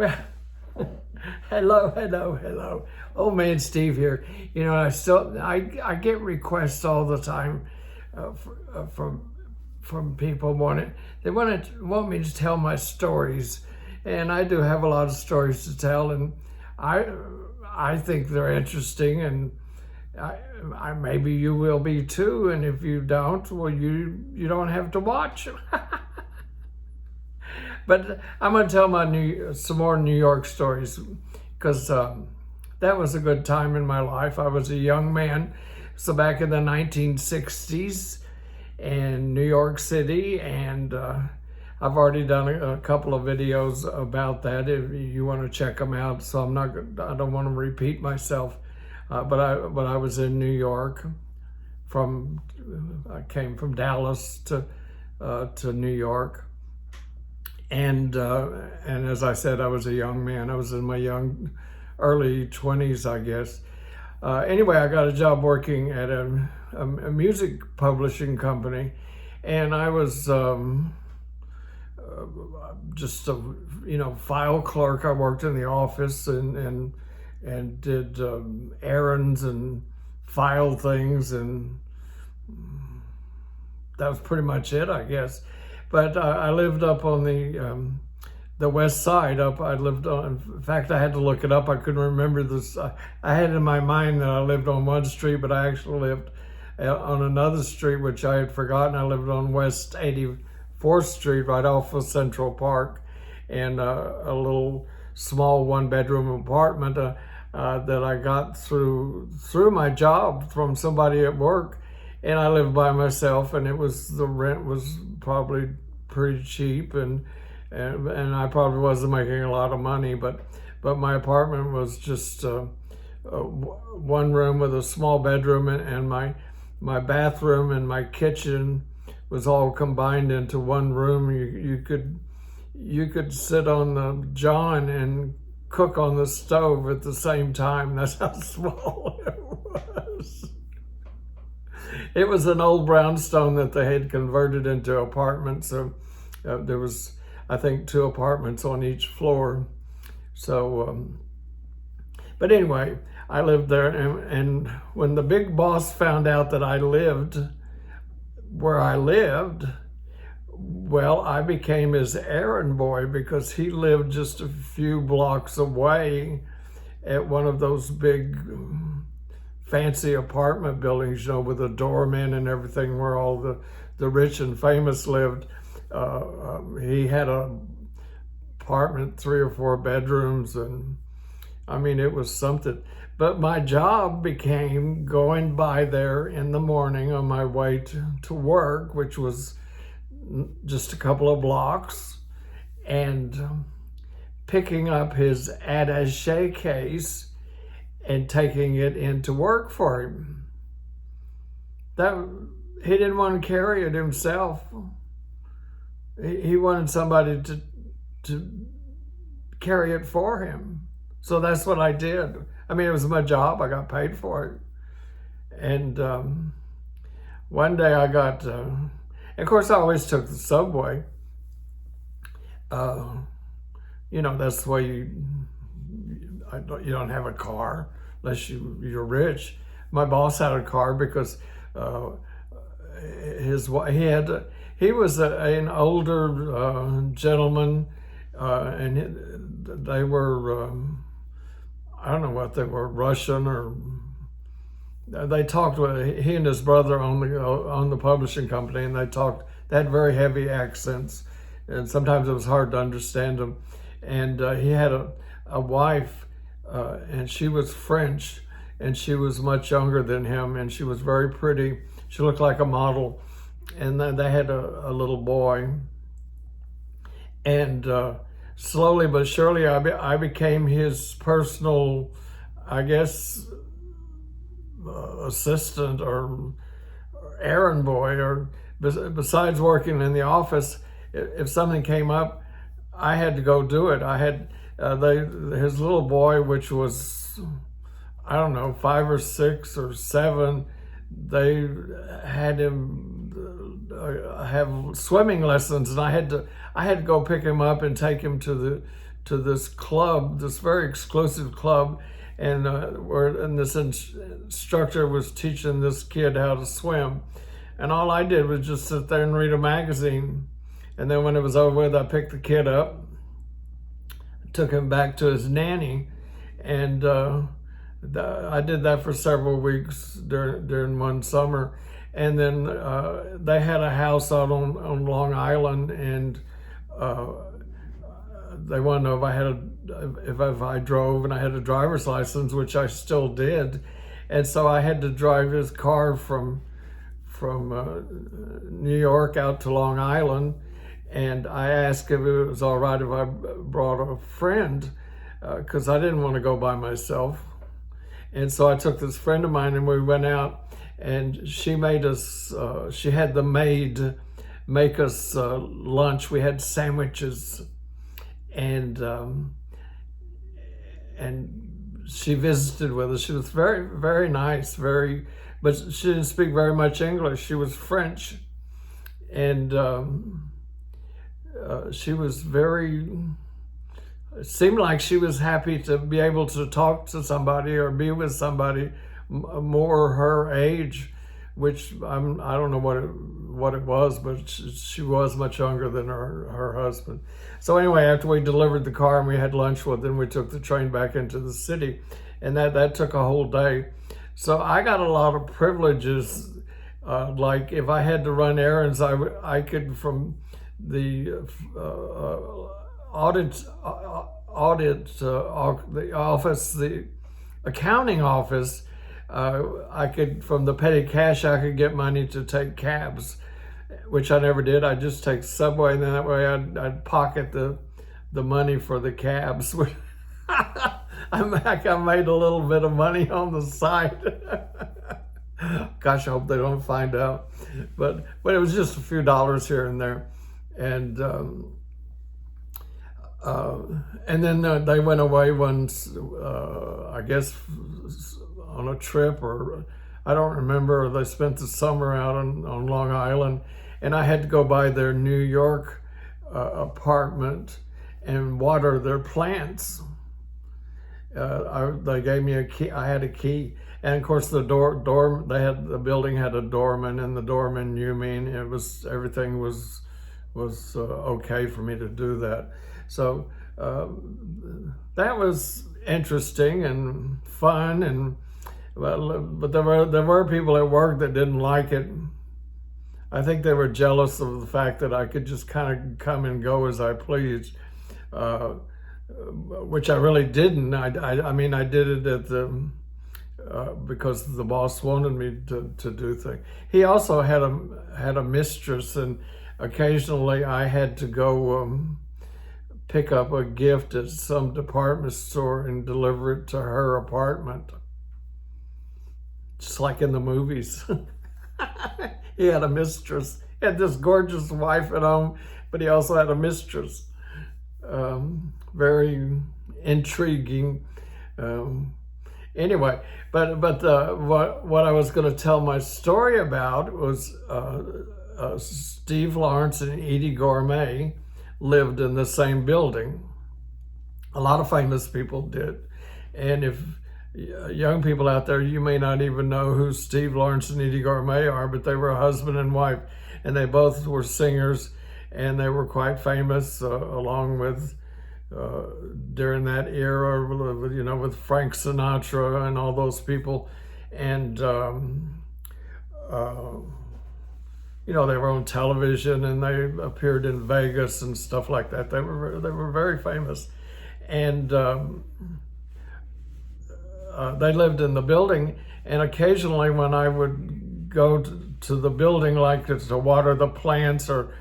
Well, hello. Old man Steve here. You know, I get requests all the time from people they want me to tell my stories, and I do have a lot of stories to tell, and I think they're interesting, and I maybe you will be too, and if you don't, well, you don't have to watch. But I'm going to tell some more New York stories, because that was a good time in my life. I was a young man, so back in the 1960s in New York City, and I've already done a couple of videos about that if you want to check them out. So I don't want to repeat myself, but I was in New York. I came from Dallas to New York. And as I said, I was a young man. I was in my early 20s, I guess. Anyway, I got a job working at a music publishing company, and I was just a file clerk. I worked in the office and did errands and filed things, and that was pretty much it, I guess. But I lived up on the west side. I lived on. In fact, I had to look it up. I couldn't remember this. I had in my mind that I lived on one street, but I actually lived on another street, which I had forgotten. I lived on West 84th Street, right off of Central Park, and a little small one-bedroom apartment that I got through my job from somebody at work. And I lived by myself, and the rent was probably pretty cheap, and I probably wasn't making a lot of money, but my apartment was just one room with a small bedroom, and my bathroom and my kitchen was all combined into one room. You could sit on the john and cook on the stove at the same time. That's how small it was. It was an old brownstone that they had converted into apartments. So there was, I think, 2 apartments on each floor. So, but anyway, I lived there. And when the big boss found out that I lived where I lived, well, I became his errand boy, because he lived just a few blocks away at one of those big fancy apartment buildings, with a doorman and everything, where all the rich and famous lived. He had an apartment, 3 or 4 bedrooms, and I mean, it was something. But my job became going by there in the morning on my way to work, which was just a couple of blocks, and picking up his attaché case and taking it into work for him. He didn't want to carry it himself. He wanted somebody to carry it for him. So that's what I did. I mean, it was my job. I got paid for it. And one day I got, of course, I always took the subway. That's the way you don't have a car unless you're rich. My boss had a car because he was an older gentleman, and they were I don't know what they were, Russian, or they talked with he and his brother on the publishing company, and they had very heavy accents, and sometimes it was hard to understand them. And he had a wife, and she was French, and she was much younger than him, and she was very pretty. She looked like a model, and then they had a little boy. And slowly but surely, I became his personal, I guess, assistant or errand boy. Or besides working in the office, if something came up, I had to go do it. I had his little boy, which was, I don't know, 5 or 6 or 7. They had him have swimming lessons, and I had to go pick him up and take him to to this club, this very exclusive club, and this instructor was teaching this kid how to swim. And all I did was just sit there and read a magazine. And then when it was over with, I picked the kid up, took him back to his nanny, and I did that for several weeks during one summer. And then they had a house out on Long Island, and they wanted to know if I drove, and I had a driver's license, which I still did. And so I had to drive his car from New York out to Long Island. And I asked if it was all right if I brought a friend, because I didn't want to go by myself. And so I took this friend of mine, and we went out, and she made us, she had the maid make us lunch. We had sandwiches, and she visited with us. She was very, very nice, but she didn't speak very much English. She was French, and she was it seemed like she was happy to be able to talk to somebody or be with somebody more her age, which I don't know what it was, but she was much younger than her husband. So anyway, after we delivered the car and we had lunch with them, we took the train back into the city, and that took a whole day. So I got a lot of privileges. Like if I had to run errands, I could, from the the accounting office, I could, from the petty cash, I could get money to take cabs, which I never did. I'd just take subway, and then that way I'd pocket the money for the cabs. I made a little bit of money on the side. Gosh, I hope they don't find out. But it was just a few dollars here and there. And then they went away once, I guess on a trip, or I don't remember. They spent the summer out on Long Island, and I had to go by their New York apartment and water their plants. They gave me a key. I had a key, and of course the the building had a doorman, and the doorman knew me, and everything was okay for me to do that. So that was interesting and fun, but there were people at work that didn't like it. I think they were jealous of the fact that I could just kind of come and go as I pleased, which I really didn't. I mean, I did it because the boss wanted me to do things. He also had a mistress, and occasionally I had to go pick up a gift at some department store and deliver it to her apartment, just like in the movies. He had a mistress. He had this gorgeous wife at home, but he also had a mistress. Very intriguing. Anyway, but what I was going to tell my story about was Steve Lawrence and Edie Gourmet lived in the same building. A lot of famous people did. And if young people out there, you may not even know who Steve Lawrence and Edie Gourmet are, but they were husband and wife, and they both were singers, and they were quite famous, along with during that era, with Frank Sinatra and all those people. And they were on television, and they appeared in Vegas and stuff like that. They were very famous, and they lived in the building. And occasionally, when I would go to the building, like to water the plants or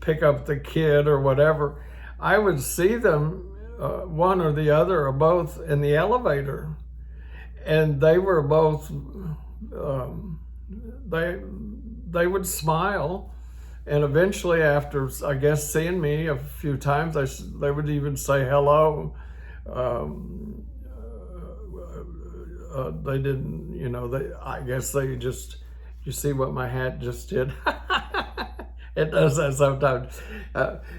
pick up the kid or whatever, I would see them, one or the other or both, in the elevator, and they were both. They would smile, and eventually, after I guess seeing me a few times, they would even say hello. They didn't, I guess they just. You see what my hat just did? It does that sometimes.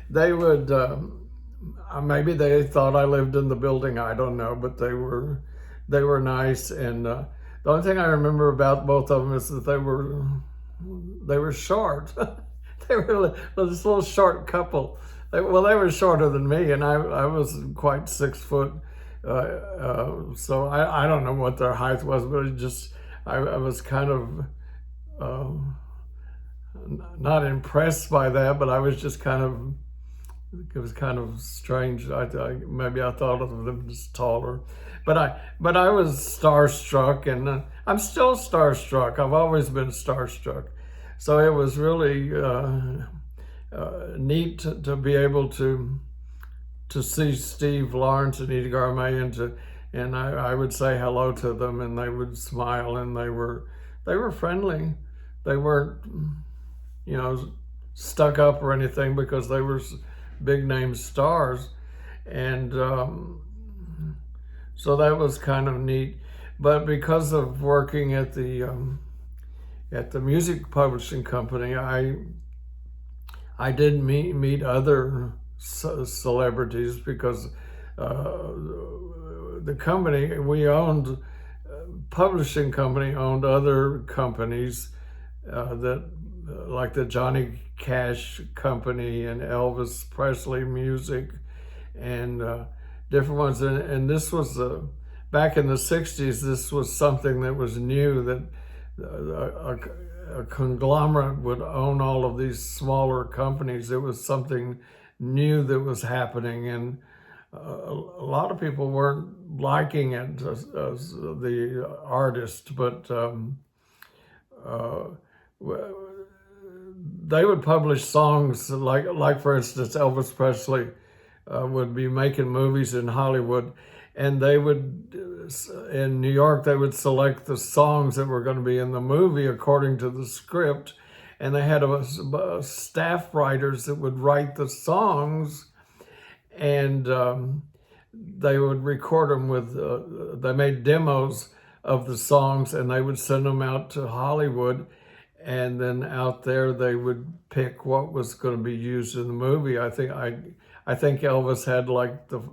They would maybe they thought I lived in the building. I don't know, but they were nice. And the only thing I remember about both of them is that they were short. They were this little short couple. They were shorter than me, and I was quite 6 foot. So I don't know what their height was, but it just I was kind of not impressed by that, but I was just kind of, it was kind of strange. Maybe I thought of them as taller, but I was starstruck, and I'm still starstruck. I've always been starstruck, so it was really neat to be able to see Steve Lawrence and Edie Garmay, and I would say hello to them, and they would smile, and they were friendly. They weren't, stuck up or anything, because they were big name stars, and so that was kind of neat. But because of working at the music publishing company, I did meet other celebrities, because the company we owned, publishing company, owned other companies that like the Johnny Cash Company and Elvis Presley Music, and different ones. And this was back in the 60s. This was something that was new, that a conglomerate would own all of these smaller companies. It was something new that was happening, and a lot of people weren't liking it as the artist, but they would publish songs like for instance, Elvis Presley would be making movies in Hollywood, and they would, in New York, they would select the songs that were going to be in the movie according to the script, and they had a staff writers that would write the songs, and they would record them with, they made demos of the songs, and they would send them out to Hollywood, and then out there they would pick what was going to be used in the movie. I think Elvis had like the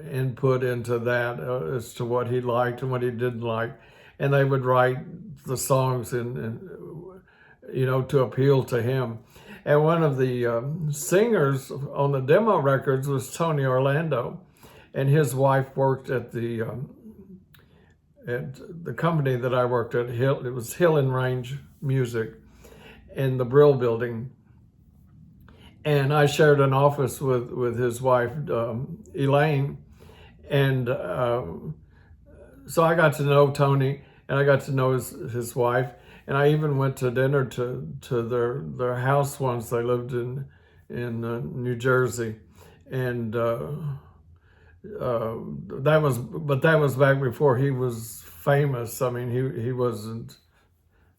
input into that as to what he liked and what he didn't like, and they would write the songs to appeal to him. And one of the singers on the demo records was Tony Orlando, and his wife worked at the company that I worked at. It was Hill and Range Music in the Brill Building, and I shared an office with his wife Elaine, and so I got to know Tony, and I got to know his wife, and I even went to dinner to their house once. They lived in New Jersey, and that was back before he was famous. I mean, he wasn't.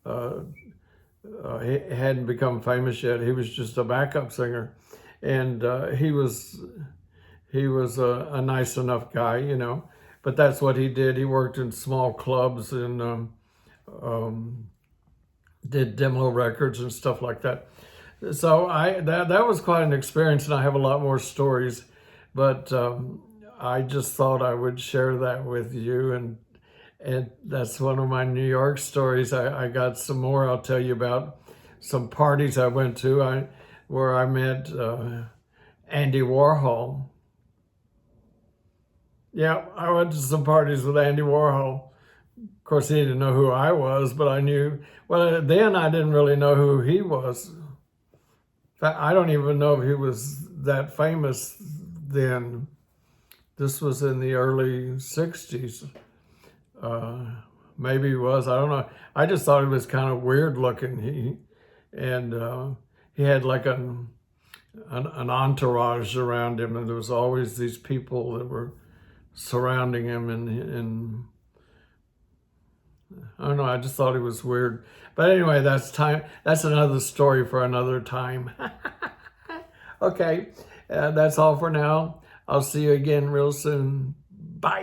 He hadn't become famous yet. He was just a backup singer, and he was a nice enough guy, But that's what he did. He worked in small clubs and did demo records and stuff like that. So that was quite an experience, and I have a lot more stories, but I just thought I would share that with you, and that's one of my New York stories. I got some more I'll tell you about. Some parties I went to where I met Andy Warhol. Yeah, I went to some parties with Andy Warhol. Of course, he didn't know who I was, but I knew. Well, then I didn't really know who he was. In fact, I don't even know if he was that famous then. This was in the early 60s. Maybe he was, I don't know. I just thought he was kind of weird looking. He had like an entourage around him, and there was always these people that were surrounding him, and I don't know, I just thought he was weird. But anyway, that's another story for another time. Okay, that's all for now. I'll see you again real soon. Bye.